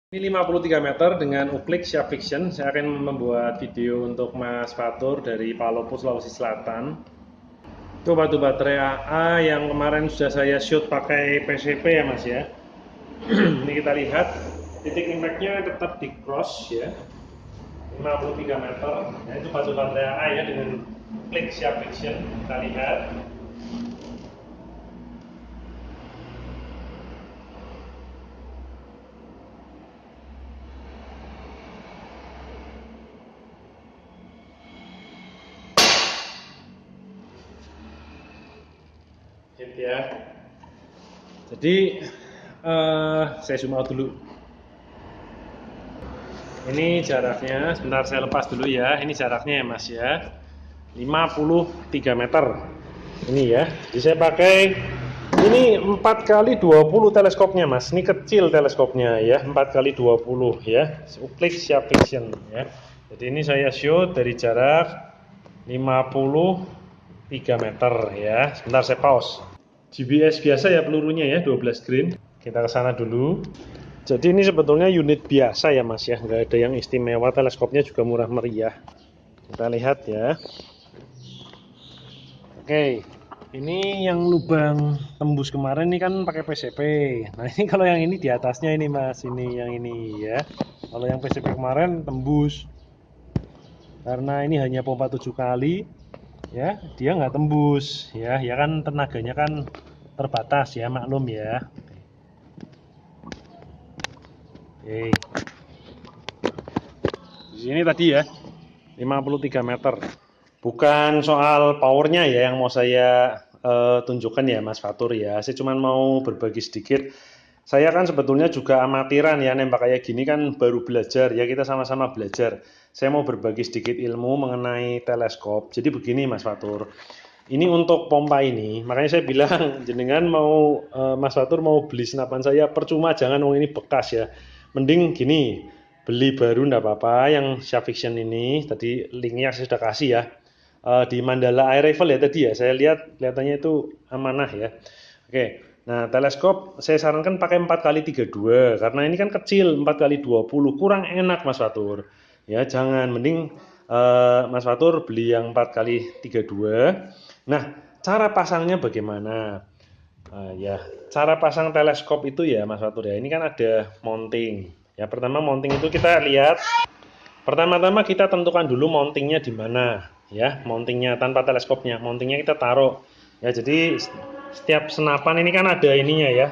Ini 53 meter dengan Uklik Siap Fiction. Saya akan membuat video untuk Mas Fatur dari Palopo, Sulawesi Selatan. Itu batu baterai AA yang kemarin sudah saya shoot pakai PCP ya Mas ya. Ini kita lihat titik impactnya tetap di cross ya, 53 meter. Nah, itu batu baterai AA ya dengan Uklik Siap Fiction. Kita lihat. Hit ya. Jadi saya zoom out dulu. Ini jaraknya, sebentar saya lepas dulu ya. Ini jaraknya ya Mas ya, 53 meter. Ini ya. Jadi saya pakai ini 4 kali 20 teleskopnya Mas. Ini kecil teleskopnya ya, 4 kali 20 ya. Uklik Siap Fiction ya. Jadi ini saya shoot dari jarak 53 meter ya. Sebentar saya pause. GBS biasa ya pelurunya ya, 12 grain. Kita ke sana dulu. Jadi ini sebetulnya unit biasa ya Mas ya, nggak ada yang istimewa. Teleskopnya juga murah meriah. Kita lihat ya. Oke, ini yang lubang tembus kemarin ini kan pakai PCP. Nah ini kalau yang ini di atasnya ini Mas, ini yang ini ya. Kalau yang PCP kemarin tembus. Karena ini hanya pompa 7 kali, ya dia nggak tembus ya, ya kan tenaganya kan terbatas ya, maklum ya. Oke. Di sini tadi ya 53 meter. Bukan soal powernya ya yang mau saya tunjukkan ya Mas Fatur ya. Saya cuma mau berbagi sedikit. Saya kan sebetulnya juga amatiran ya, nembak kayak gini kan baru belajar ya, kita sama-sama belajar. Saya mau berbagi sedikit ilmu mengenai teleskop. Jadi begini Mas Fatur. Ini untuk pompa ini, makanya saya bilang jenengan mau Mas Fatur mau beli senapan saya percuma, jangan, ini bekas ya. Mending gini, beli baru enggak apa-apa yang Siap Fiction ini. Tadi linknya saya sudah kasih ya. Di Mandala Air Rifle ya tadi ya. Saya lihat kelihatannya itu amanah ya. Oke. Nah, teleskop saya sarankan pakai 4 kali 32 karena ini kan kecil, 4 kali 20 kurang enak Mas Fatur. Ya, jangan, mending Mas Fatur beli yang 4 kali 32. Nah, cara pasangnya bagaimana? Ya, cara pasang teleskop itu ya Mas Fatur ya. Ini kan ada mounting. Ya, pertama mounting itu kita lihat. Pertama-tama kita tentukan dulu mountingnya di mana, ya. Mountingnya tanpa teleskopnya, mountingnya kita taruh. Ya, jadi setiap senapan ini kan ada ininya ya.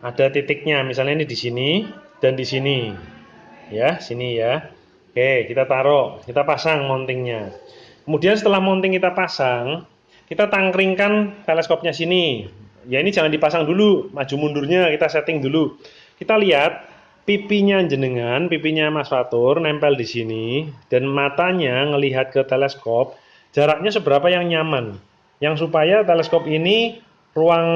Ada titiknya, misalnya ini di sini dan di sini. Ya, sini ya. Oke, kita taruh, kita pasang mountingnya. Kemudian setelah mounting kita pasang, kita tangkringkan teleskopnya sini. Ya ini jangan dipasang dulu, maju mundurnya kita setting dulu. Kita lihat pipinya jenengan, pipinya Mas Fatur nempel di sini dan matanya ngelihat ke teleskop. Jaraknya seberapa yang nyaman? Yang supaya teleskop ini ruang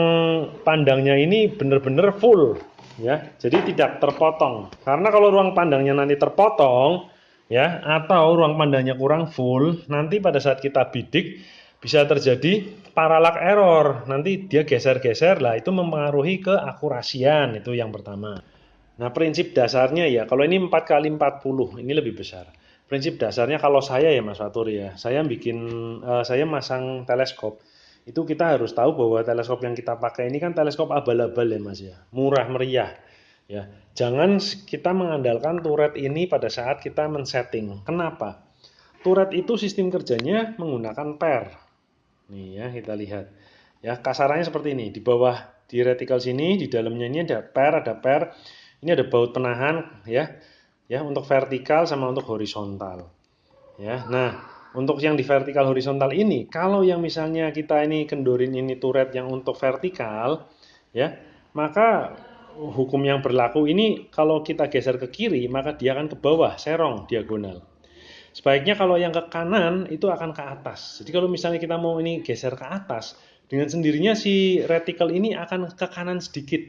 pandangnya ini benar-benar full ya. Jadi tidak terpotong. Karena kalau ruang pandangnya nanti terpotong ya, atau ruang pandangnya kurang full, nanti pada saat kita bidik bisa terjadi parallax error. Nanti dia geser-geser lah, itu mempengaruhi keakurasian, itu yang pertama. Nah, prinsip dasarnya ya, kalau ini 4 kali 40 ini lebih besar. Prinsip dasarnya kalau saya ya Mas Fatur ya, saya masang teleskop. Itu kita harus tahu bahwa teleskop yang kita pakai ini kan teleskop abal-abal ya Mas ya, murah meriah. Ya, jangan kita mengandalkan turret ini pada saat kita men-setting. Kenapa? Turret itu sistem kerjanya menggunakan per. Nih ya, kita lihat. Ya, kasarannya seperti ini. Di bawah di retikel sini, di dalamnya ini ada per. Ini ada baut penahan ya. Ya, untuk vertikal sama untuk horizontal. Ya. Nah, untuk yang di vertikal horizontal ini, kalau yang misalnya kita ini kendorin ini turret yang untuk vertikal, ya, maka hukum yang berlaku ini kalau kita geser ke kiri, maka dia akan ke bawah, serong, diagonal. Sebaiknya kalau yang ke kanan itu akan ke atas. Jadi kalau misalnya kita mau ini geser ke atas, dengan sendirinya si retikel ini akan ke kanan sedikit,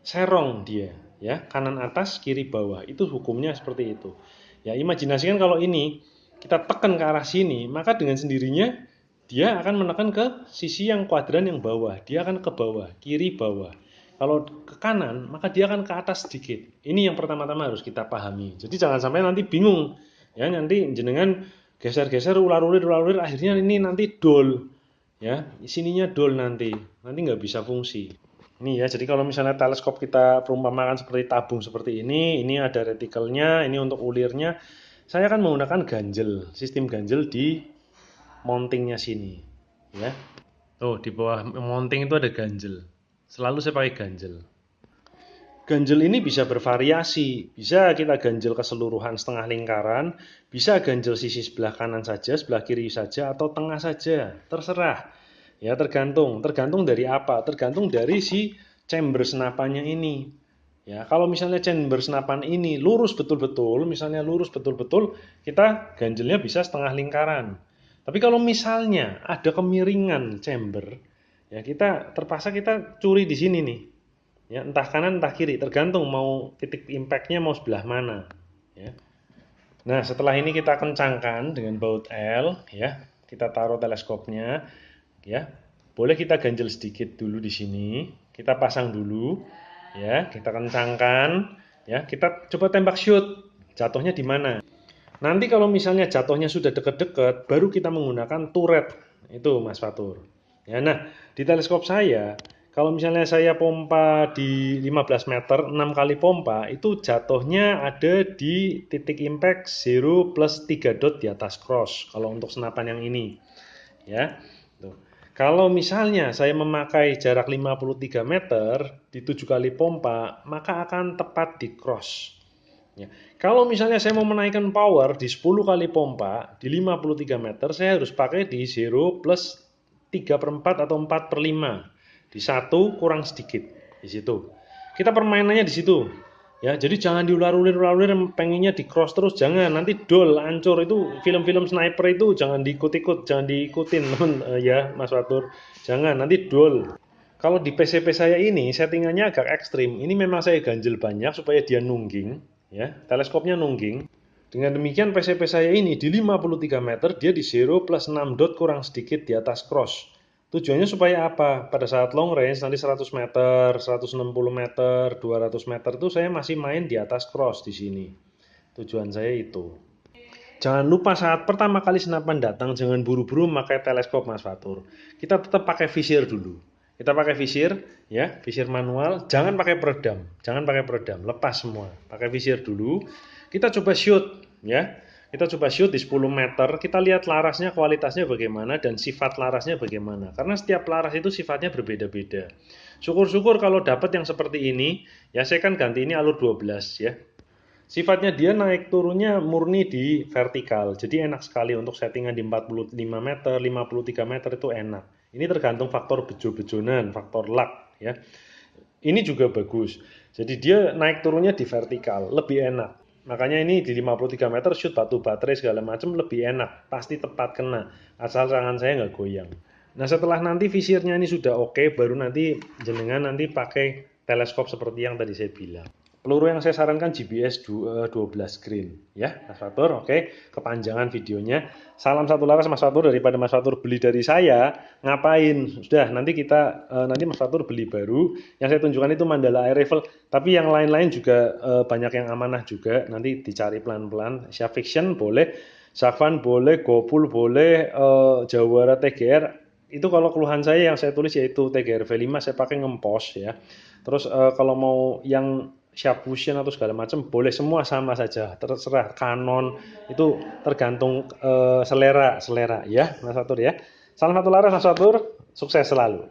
serong dia, ya, kanan atas, kiri bawah. Itu hukumnya seperti itu. Ya, imajinasikan kalau ini kita tekan ke arah sini, maka dengan sendirinya dia akan menekan ke sisi yang kuadran yang bawah. Dia akan ke bawah, kiri bawah. Kalau ke kanan, maka dia akan ke atas sedikit. Ini yang pertama-tama harus kita pahami. Jadi jangan sampai nanti bingung. Ya, nanti jenengan geser-geser ular-ulir, akhirnya ini nanti dol. Ya, sininya dol nanti. Nanti nggak bisa fungsi. Ini ya, jadi kalau misalnya teleskop kita perumpamakan seperti tabung seperti ini ada retikelnya, ini untuk ulirnya. Saya akan menggunakan ganjel, sistem ganjel di mountingnya sini. Ya, tuh di bawah mounting itu ada ganjel. Selalu saya pakai ganjel. Ganjel ini bisa bervariasi, bisa kita ganjel keseluruhan setengah lingkaran, bisa ganjel sisi sebelah kanan saja, sebelah kiri saja, atau tengah saja, terserah. Ya tergantung dari apa? Tergantung dari si chamber senapannya ini. Ya, kalau misalnya chamber senapan ini lurus betul-betul, misalnya lurus betul-betul, kita ganjelnya bisa setengah lingkaran. Tapi kalau misalnya ada kemiringan chamber, ya terpaksa kita curi di sini nih. Ya, entah kanan entah kiri, tergantung mau titik impactnya mau sebelah mana. Ya. Nah, setelah ini kita kencangkan dengan baut L, ya. Kita taruh teleskopnya, ya. Boleh kita ganjel sedikit dulu di sini. Kita pasang dulu, ya. Kita kencangkan, ya. Kita coba tembak shoot. Jatuhnya di mana? Nanti kalau misalnya jatuhnya sudah dekat-dekat, baru kita menggunakan turret. Itu Mas Fatur. Ya, nah, di teleskop saya, kalau misalnya saya pompa di 15 meter, 6 kali pompa, itu jatuhnya ada di titik impact 0 plus 3 dot di atas cross, kalau untuk senapan yang ini. Ya, tuh. Kalau misalnya saya memakai jarak 53 meter di 7 kali pompa, maka akan tepat di cross. Ya. Kalau misalnya saya mau menaikkan power di 10 kali pompa di 53 meter, saya harus pakai di 0 plus 3/4 atau 4/5. Di 1 kurang sedikit di situ. Kita permainannya di situ. Ya, jadi jangan diular-ulir pengennya di cross terus, jangan, nanti dol, hancur. Itu film-film sniper itu jangan diikutin ya Mas Fatur. Jangan, nanti dol. Kalau di PCP saya ini settingannya agak ekstrim. Ini memang saya ganjel banyak supaya dia nungging, ya. Teleskopnya nungging. Dengan demikian PCP saya ini di 53 meter dia di 0 plus 6 dot kurang sedikit di atas cross. Tujuannya supaya apa? Pada saat long range nanti 100 meter, 160 meter, 200 meter itu saya masih main di atas cross di sini. Tujuan saya itu. Jangan lupa saat pertama kali senapan datang jangan buru-buru memakai teleskop Mas Fatur. Kita tetap pakai visir dulu. Kita pakai visir, ya, visir manual. Jangan pakai peredam, lepas semua. Pakai visir dulu. Kita coba shoot, ya. Kita coba shoot di 10 meter, kita lihat larasnya kualitasnya bagaimana dan sifat larasnya bagaimana. Karena setiap laras itu sifatnya berbeda-beda. Syukur-syukur kalau dapat yang seperti ini, ya saya kan ganti ini alur 12 ya. Sifatnya dia naik turunnya murni di vertikal. Jadi enak sekali untuk settingan di 45 meter, 53 meter itu enak. Ini tergantung faktor bejo-bejonan, faktor luck ya. Ini juga bagus. Jadi dia naik turunnya di vertikal, lebih enak. Makanya ini di 53 meter shoot batu baterai segala macam lebih enak, pasti tepat kena, asal tangan saya nggak goyang. Nah setelah nanti visirnya ini sudah oke, baru nanti jenengan nanti pakai teleskop seperti yang tadi saya bilang. Peluru yang saya sarankan GBS 12 green ya Mas Fatur, oke, kepanjangan videonya. Salam satu laras Mas Fatur, daripada Mas Fatur beli dari saya ngapain, sudah nanti nanti Mas Fatur beli baru. Yang saya tunjukkan itu Mandala Air Rifle, tapi yang lain-lain juga banyak yang amanah juga, nanti dicari pelan-pelan. Sharp Fiction boleh, Sakvan boleh, Gopul boleh, Jawara TGR. Itu kalau keluhan saya yang saya tulis yaitu TGR V5 saya pakai ngempos ya. Terus kalau mau yang Sharp Fusion atau segala macam boleh, semua sama saja, terserah. Canon itu tergantung selera ya Mas Fatur ya. Salam satu laras Mas Fatur, sukses selalu.